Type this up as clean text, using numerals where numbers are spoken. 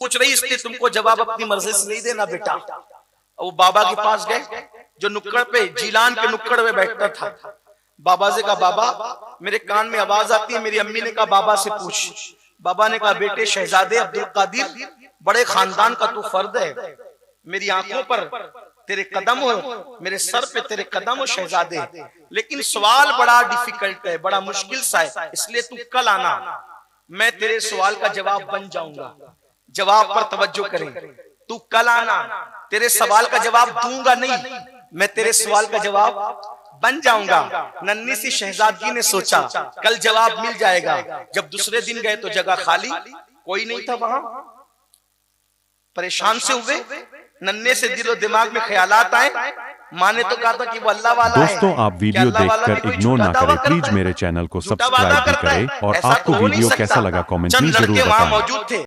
पूछ रही इसलिए तुमको जवाब अपनी मर्जी से नहीं देना बेटा। वो बाबा के पास गए जो नुक्कड़ पे, जीलान के नुक्कड़ पे बैठता था। बाबा से कहा, बाबा मेरे कान में आवाज आती है। मेरी अम्मी ने कहा, बाबा से पूछ। बाबा ने कहा, बेटे शहजादे अब्दुल कादिर, बड़े खानदान का तू फर्द है, मेरी आंखों पर तेरे कदम हो, मेरे सर पे तेरे कदम हो शहजादे, लेकिन सवाल बड़ा डिफिकल्ट है, बड़ा मुश्किल सा है, इसलिए तू कल आना, मैं तेरे सवाल का जवाब बन जाऊंगा। जवाब पर तवज्जो करें, तू कल आना, तेरे सवाल का जवाब दूंगा नहीं, मैं तेरे सवाल का जवाब बन जाऊंगा। नन्ही सी शहजादगी ने सोचा कल जवाब मिल जाएगा। जब दूसरे दिन गए तो जगह खाली, कोई नहीं था वहां। परेशान से हुए, नन्हे से दिलो दिमाग में ख्यालात आए। माँ ने तो कहा था कि वो अल्लाह वाला है। दोस्तों, आप वीडियो देखकर इग्नोर ना करें प्लीज, मेरे चैनल को सब्सक्राइब भी करें और आपको वीडियो कैसा लगा कमेंट में जरूर बताएं। मौजूद थे।